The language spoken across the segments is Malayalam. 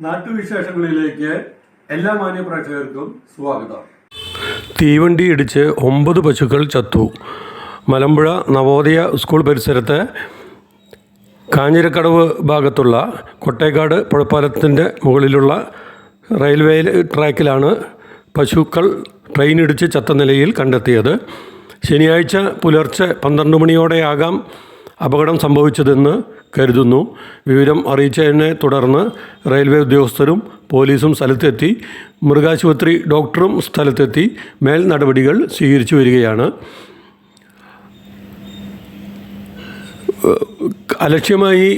നാട്ടുവിശേഷങ്ങളിലേക്ക് എല്ലാ മാന്യ പ്രേക്ഷകർക്കും സ്വാഗതം. തീവണ്ടി ഇടിച്ച് 9 പശുക്കൾ ചത്തു. മലമ്പുഴ നവോദയ സ്കൂൾ പരിസരത്ത് കാഞ്ഞിരക്കടവ് ഭാഗത്തുള്ള കൊട്ടേക്കാട് പുഴപ്പാലത്തിൻ്റെ മുകളിലുള്ള റെയിൽവേ ട്രാക്കിലാണ് പശുക്കൾ ട്രെയിനിടിച്ച് ചത്ത നിലയിൽ കണ്ടെത്തിയത്. ശനിയാഴ്ച പുലർച്ചെ 12 മണിയോടെയാകാം അപകടം സംഭവിച്ചതെന്ന് കരുതുന്നു. വിവരം അറിയിച്ചതിനെ തുടർന്ന് റെയിൽവേ ഉദ്യോഗസ്ഥരും പോലീസും സ്ഥലത്തെത്തി. മൃഗാശുപത്രി ഡോക്ടറും സ്ഥലത്തെത്തി മേൽ നടപടികൾ സ്വീകരിച്ചു വരികയാണ്. അലക്ഷ്യമായി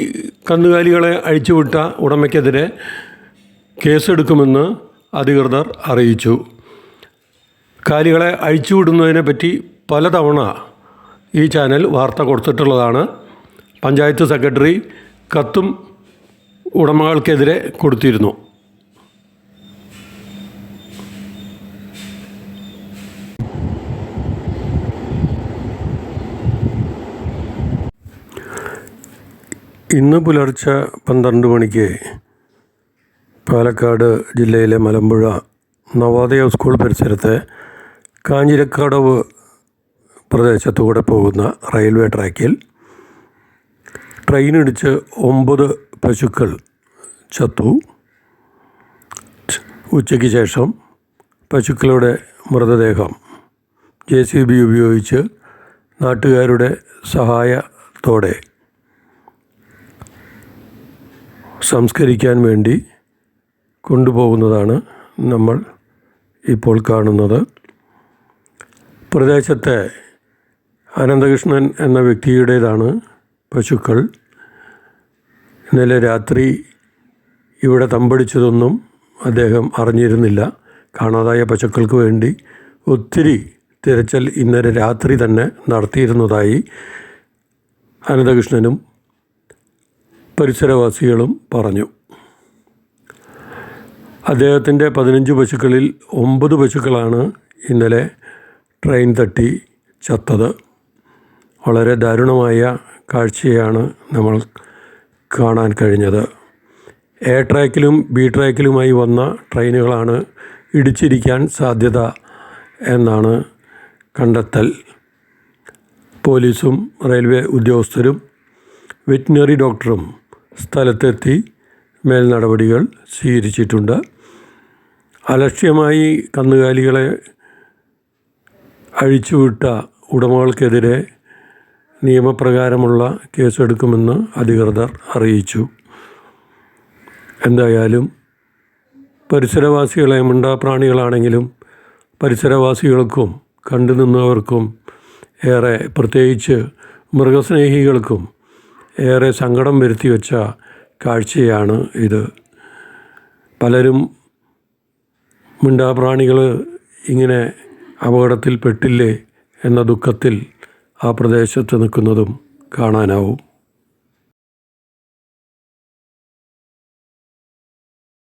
കന്നുകാലികളെ അഴിച്ചുവിട്ട ഉടമയ്ക്കെതിരെ കേസെടുക്കുമെന്ന് അധികൃതർ അറിയിച്ചു. കാലികളെ അഴിച്ചുവിടുന്നതിനെപ്പറ്റി പലതവണ ഈ ചാനൽ വാർത്ത കൊടുത്തിട്ടുള്ളതാണ്. പഞ്ചായത്ത് സെക്രട്ടറി കത്തും ഉടമകൾക്കെതിരെ കൊടുത്തിരുന്നു. ഇന്ന് പുലർച്ചെ 12 മണിക്ക് പാലക്കാട് ജില്ലയിലെ മലമ്പുഴ നവോദയ സ്കൂൾ പരിസരത്തെ കാഞ്ഞിരക്കടവ് പ്രദേശത്തുകൂടെ പോകുന്ന റെയിൽവേ ട്രാക്കിൽ ട്രെയിനിടിച്ച് 9 പശുക്കൾ ചത്തു. ഉച്ചയ്ക്ക് ശേഷം പശുക്കളുടെ മൃതദേഹം JCB ഉപയോഗിച്ച് നാട്ടുകാരുടെ സഹായത്തോടെ സംസ്കരിക്കാൻ വേണ്ടി കൊണ്ടുപോകുന്നതാണ് നമ്മൾ ഇപ്പോൾ കാണുന്നത്. പ്രദേശത്തെ അനന്തകൃഷ്ണൻ എന്ന വ്യക്തിയുടേതാണ് പശുക്കൾ. ഇന്നലെ രാത്രി ഇവിടെ തമ്പടിച്ചതൊന്നും അദ്ദേഹം അറിഞ്ഞിരുന്നില്ല. കാണാതായ പശുക്കൾക്ക് വേണ്ടി ഒത്തിരി തിരച്ചിൽ ഇന്നലെ രാത്രി തന്നെ നടത്തിയിരുന്നതായി അനന്തകൃഷ്ണനും പരിസരവാസികളും പറഞ്ഞു. അദ്ദേഹത്തിൻ്റെ 15 പശുക്കളിൽ 9 പശുക്കളാണ് ഇന്നലെ ട്രെയിൻ തട്ടി ചത്തത്. വളരെ ദാരുണമായ കാഴ്ചയാണ് നമ്മൾ കാണാൻ കഴിഞ്ഞത്. A ട്രാക്കിലും B ട്രാക്കിലുമായി വന്ന ട്രെയിനുകളാണ് ഇടിച്ചിരിക്കാൻ സാധ്യത എന്നാണ് കണ്ടെത്തൽ. പോലീസും റെയിൽവേ ഉദ്യോഗസ്ഥരും വെറ്റിനറി ഡോക്ടറും സ്ഥലത്തെത്തി മേൽ നടപടികൾ സ്വീകരിച്ചിട്ടുണ്ട്. അലക്ഷ്യമായി കന്നുകാലികളെ അഴിച്ചുവിട്ട ഉടമകൾക്കെതിരെ നിയമപ്രകാരമുള്ള കേസെടുക്കുമെന്ന് അധികൃതർ അറിയിച്ചു. എന്തായാലും പരിസരവാസികളെ മിണ്ടാപ്രാണികളാണെങ്കിലും പരിസരവാസികൾക്കും കണ്ടു നിന്നവർക്കും ഏറെ, പ്രത്യേകിച്ച് മൃഗസ്നേഹികൾക്കും ഏറെ സങ്കടം വരുത്തി വെച്ച കാഴ്ചയാണ് ഇത്. പലരും മിണ്ടാപ്രാണികൾ ഇങ്ങനെ അപകടത്തിൽപ്പെട്ടില്ലേ എന്ന ദുഃഖത്തിൽ ആ പ്രദേശത്ത് നിൽക്കുന്നതും കാണാനാവും.